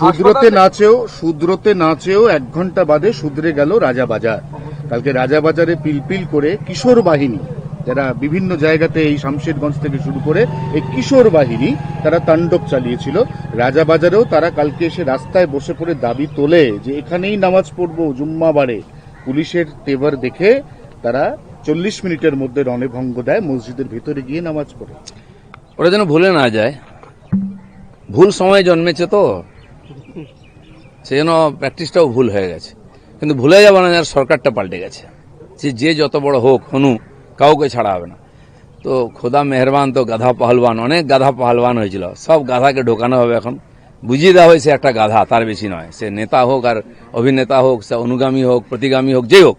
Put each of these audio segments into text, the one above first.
শুধরোতে নাচেও 1 ঘন্টা বাদে শুধরে গেল রাজাবাজার। কালকে রাজাবাজারে পিলপিল করে কিশোর বাহিনী, যারা বিভিন্ন জায়গাতে এই শামশেরগঞ্জ থেকে শুরু করে এই কিশোর বাহিনী তারা তাণ্ডব চালিয়েছিল। রাজাবাজারেও তারা কালকে এসে রাস্তায় বসে পড়ে দাবি তোলে যে এখানেই নামাজ পড়বো জুম্মাবারে। পুলিশের তেভার দেখে তারা 40 মিনিটের মধ্যে রণভঙ্গ দেয়, মসজিদের ভিতরে গিয়ে নামাজ পড়ে। ওরা যেন ভুলে না যায়, ভুল সময় জন্মেছে তো সেজন্য প্র্যাকটিসটাও ভুল হয়ে গেছে। কিন্তু ভুলে যাবে না, সরকারটা পাল্টে গেছে, যে যত বড় হোক হনু কাউকে ছাড়া হবে না। তো খোদা মেহরবান, তো গাধা পাহলওয়ান, অনেক গাধা পাহলওয়ান হয়েছিল, সব গাধাকে ঢোকানো হবে। এখন বুঝিয়ে দেওয়া হয়েছে একটা গাধা, তার বেশি নয়। সে নেতা হোক আর অভিনেতা হোক, সে অনুগামী হোক প্রতিগামী হোক, যেই হোক,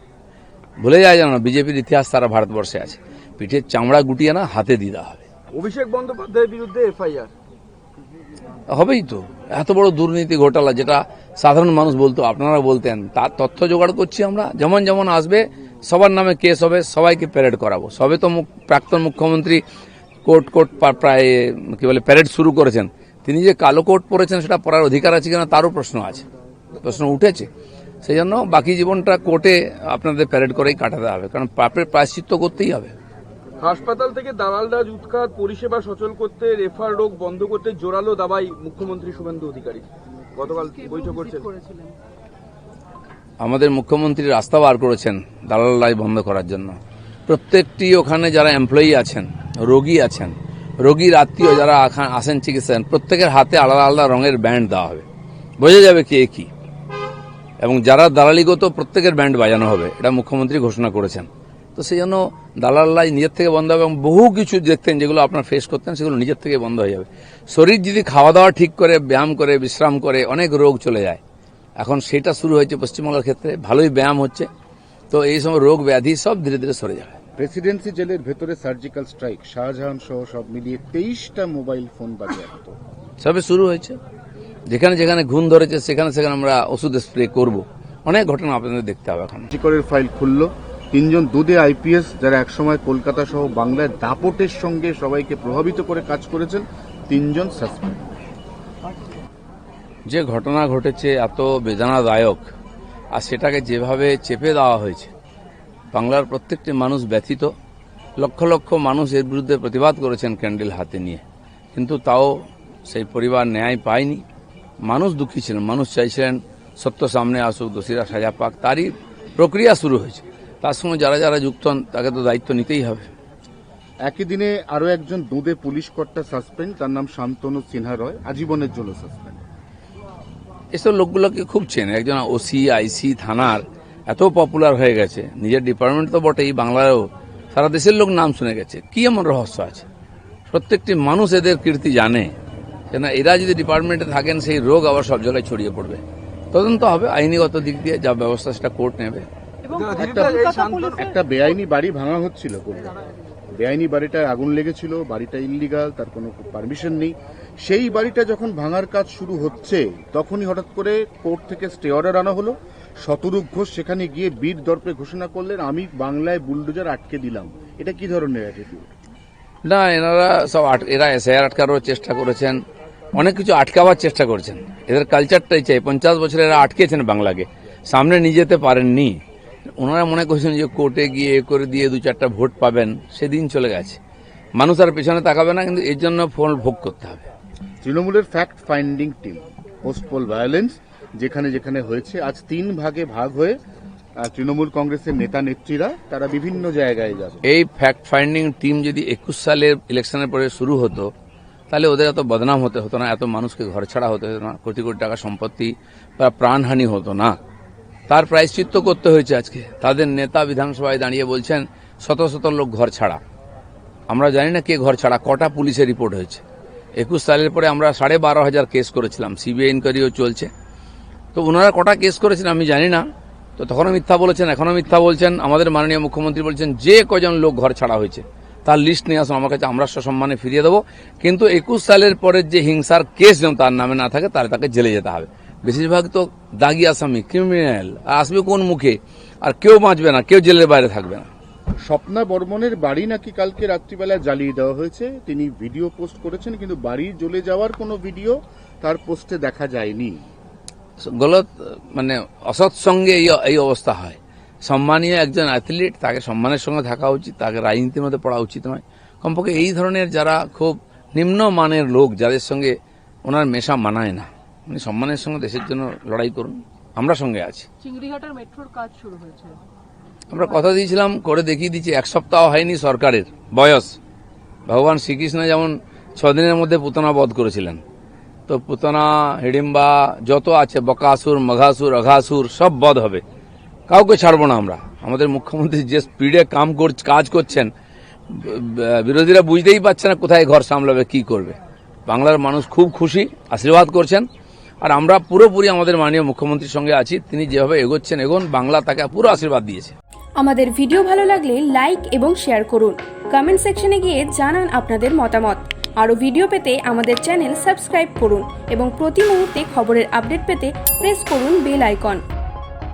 ভুলে যায় যেন বিজেপির ইতিহাস সারা ভারতবর্ষে আছে। পিঠের চামড়া গুটিয়ে না হাতে দিয়ে দেওয়া হবে। অভিষেক বন্দ্যোপাধ্যায়ের বিরুদ্ধে এফআইআর হবেই তো। এত বড় দুর্নীতি ঘোটালা, যেটা সাধারণ মানুষ বলতো, আপনারা বলতেন, তার তথ্য জোগাড় করছি আমরা। যেমন যেমন আসবে সবার নামে কেস হবে, সবাইকে প্যারেড করাবো। সবে তো প্রাক্তন মুখ্যমন্ত্রী কোট প্রায় কি বলে প্যারেড শুরু করেছেন। তিনি যে কালো কোট পরেছেন সেটা পরার অধিকার আছে কিনা তারও প্রশ্ন উঠেছে। সেই জন্য বাকি জীবনটা কোর্টে আপনাদের প্যারেড করেই কাটাতে হবে, কারণ পাপের প্রায়শ্চিত্ত করতেই হবে। হাসপাতাল থেকে দালাল রাজ উৎখাত, পরিষেবা সচল করতে, রেফার রোগ বন্ধ করতে জোরালো দাবাই মুখ্যমন্ত্রী শুভেন্দু অধিকারী। গতকাল বৈঠক করেছেন। আমাদের মুখ্যমন্ত্রী রাস্তা বার করেছেন দালাল রাজ বন্ধ করার জন্য। প্রত্যেকটি ওখানে যারা এমপ্লয়ি আছেন, রোগী আছেন, রোগীর আত্মীয় যারা আসেন চিকিৎসা, প্রত্যেকের হাতে আলাদা আলাদা রঙের ব্যান্ড দেওয়া হবে, বোঝা যাবে কে কি। এবং যারা দালালিগত প্রত্যেকের ব্যান্ড বাজানো হবে, এটা মুখ্যমন্ত্রী ঘোষণা করেছেন। তো সেই জন্য দালাল রাজ নিজের থেকে বন্ধ হবে। এবং বহু কিছু দেখতেন যেগুলো আপনার ফেস করতেন, সেগুলো নিজের থেকে বন্ধ হয়ে যাবে। শরীর যদি খাওয়া দাওয়া ঠিক করে, ব্যায়াম করে, বিশ্রাম করে, অনেক রোগ চলে যায়। এখন সেটা শুরু হয়েছে পশ্চিমবঙ্গের ক্ষেত্রে, ভালোই ব্যায়াম হচ্ছে। তো এই সময় রোগ ব্যাধি সব ধীরে ধীরে সরে যাবে। প্রেসিডেন্সি জেলের ভেতরে সার্জিক্যাল স্ট্রাইক, শাহজাহান সহ সব মিলিয়ে 23টা মোবাইল ফোন বাজেয়াপ্ত। সবে শুরু হয়েছে। যেখানে যেখানে ঘুণ ধরেছে সেখানে সেখানে আমরা ওষুধ স্প্রে করব। অনেক ঘটনা আপনাদের দেখতে হবে। এখন চিকরের ফাইল খুলল। 3 জন দুদে আইপিএস, যারা একসময় কলকাতা সহ বাংলায় দাপটের সঙ্গে সবাইকে প্রভাবিত করে কাজ করেছেন, 3 জন সাসপেন্ড। যে ঘটনা ঘটেছে এত বেদনাদায়ক, আর সেটাকে যেভাবে চেপে দেওয়া হয়েছে, বাংলার প্রত্যেকটি মানুষ ব্যথিত। লক্ষ লক্ষ মানুষ এর বিরুদ্ধে প্রতিবাদ করেছেন ক্যান্ডেল হাতে নিয়ে, কিন্তু তাও সেই পরিবার ন্যায় পায়নি। মানুষ দুঃখী ছিলেন, মানুষ চাইছিলেন সত্য সামনে আসুক, দোষীরা সাজা পাক। তারই প্রক্রিয়া শুরু হয়েছে। তার সঙ্গে যারা যারা যুক্ত হন তাকে তো দায়িত্ব নিতেই হবে। একই দিনে আরো একজন দুদে পুলিশ কর্তা সাসপেন্ড, তার নাম শান্তনু সিনহা রয়, আজীবনের জন্য সাসপেন্ড। এসব লোকগুলোকে খুব চেনে। একজন ওসি, আইসি, থানার এত পপুলার হয়ে গেছে, নিজের ডিপার্টমেন্ট তো বটেই, বাংলায়ও সারা দেশের লোক নাম শুনে গেছে। কি এমন রহস্য আছে? প্রত্যেকটি মানুষ এদের কীর্তি জানে, কেন এরা যদি ডিপার্টমেন্টে থাকেন সেই রোগ আবার সব জায়গায় ছড়িয়ে পড়বে। তদন্ত হবে আইনিগত দিক দিয়ে, যা ব্যবস্থা সেটা কোর্ট নেবে। একটা বেআইনি বাড়ি ভাঙা হচ্ছিল, বেআইনি বাড়িটায় আগুন লেগেছিল, বাড়িটা ইল্লিগাল, তার কোনো পারমিশন নেই। সেই বাড়িটা যখন ভাঙার কাজ শুরু হচ্ছে, তখনই হঠাৎ করে কোর্ট থেকে স্টে অর্ডার আনা হলো। শতরূপ ঘোষ সেখানে গিয়ে বীর দর্পে ঘোষণা করলেন, আমি বাংলায় বুলডোজার আটকে দিলাম। এটা কি ধরনের অ্যাটিটিউড? না, এনারা সব এরা এসআইআর আটকানোর চেষ্টা করেছেন, অনেক কিছু আটকাবার চেষ্টা করেছেন। এদের কালচারটাই চাই। 50 বছরে এরা আটকেছেন বাংলাকে, সামনে নিয়ে যেতে পারেননি। ওনারা মনে করছেন যে কোর্টে গিয়ে করে দিয়ে 2-4টা ভোট পাবেন, সেদিন চলে গেছে। মানুষ আর পেছনে তাকাবে না, কিন্তু এর জন্য ফল ভোগ করতে হবে। তৃণমূলের fact finding team post pole violence যেখানে যেখানে হয়েছে, আজ 3 ভাগে ভাগ হয়ে তৃণমূল কংগ্রেসের নেতা নেত্রীরা তারা বিভিন্ন জায়গায় যাবে। এই ফ্যাক্ট ফাইন্ডিং টিম যদি 21 সালের ইলেকশনের পরে শুরু হতো, তাহলে ওদের এত বদনাম হতে হতো না, এত মানুষকে ঘর ছাড়া হতে হতো না, কোটি কোটি টাকা সম্পত্তি বা প্রাণহানি হতো না। তার প্রায়শ্চিত্ত করতে হয়েছে আজকে। তাদের নেতা বিধানসভায় দাঁড়িয়ে বলছেন শত শত লোক ঘর ছাড়া। আমরা জানি না কে ঘর ছাড়া, কটা পুলিশের রিপোর্ট হয়েছে। 21 সালের পরে আমরা 12,500 কেস করেছিলাম, সিবিআই ইনকোয়ারিও চলছে। তো ওনারা কটা কেস করেছেন আমি জানি না। তো তখনও মিথ্যা বলেছেন, এখনও মিথ্যা বলছেন। আমাদের মাননীয় মুখ্যমন্ত্রী বলছেন যে কজন লোক ঘর ছাড়া হয়েছে তার লিস্ট নিয়ে আসুন আমার কাছে, আমরা সসম্মানে ফিরিয়ে দেবো। কিন্তু 21 সালের পরের যে হিংসার কেস যেন তার নামে না থাকে, তাহলে তাকে জেলে যেতে হবে। বেশিরভাগ তো দাগি আসামি, ক্রিমিনাল, আসবে কোন মুখে? আর কেউ বাঁচবে না, কেউ জেলের বাইরে থাকবে না। স্বপ্না বর্মনের বাড়ি নাকি কালকে রাত্রিবেলা জ্বালিয়ে দেওয়া হয়েছে, তিনি ভিডিও পোস্ট করেছেন, কিন্তু বাড়ি জ্বলে যাওয়ার কোনো ভিডিও তার পোস্টে দেখা যায়নি। গলত মানে অসৎ সঙ্গে এই অবস্থা হয়। সম্মানীয় একজন অ্যাথলিট, তাকে সম্মানের সঙ্গে থাকা উচিত, তাকে রাজনীতির মধ্যে পড়া উচিত নয়। কমপক্ষে এই ধরনের যারা খুব নিম্ন মানের লোক, যাদের সঙ্গে ওনার মেশা মানায় না, উনি সম্মানের সঙ্গে দেশের জন্য লড়াই করুন, আমরা সঙ্গে আছি। চিংড়িঘাটার মেট্রোর কাজ শুরু হয়েছে, আমরা কথা দিয়েছিলাম, করে দেখিয়ে দিচ্ছি। 1 সপ্তাহ হয়নি সরকারের বয়স। ভগবান শ্রীকৃষ্ণ যেমন 6 দিনের মধ্যে পুতনা বধ করেছিলেন, তো পুতনা, হিড়িম্বা যত আছে, বকাসুর, মঘাসুর, অঘাসুর সব বধ হবে। কাউকে ছাড়বো না আমরা। আমাদের মুখ্যমন্ত্রী যে স্পিডে কাজ করছেন, বিরোধীরা বুঝতেই পারছে না কোথায় ঘর সামলাবে, কি করবে। বাংলার মানুষ খুব খুশি, আশীর্বাদ করছেন, আর আমরা পুরোপুরি আমাদের মাননীয় মুখ্যমন্ত্রীর সঙ্গে আছি। তিনি যেভাবে এগোচ্ছেন, বাংলা তাকে পুরো আশীর্বাদ দিয়েছে। আমাদের ভিডিও ভালো লাগলে লাইক এবং শেয়ার করুন। কমেন্ট সেকশনে গিয়ে জানান আপনাদের মতামত। আরও ভিডিও পেতে আমাদের চ্যানেল সাবস্ক্রাইব করুন এবং প্রতি মুহূর্তে খবরের আপডেট পেতে প্রেস করুন বেল আইকন।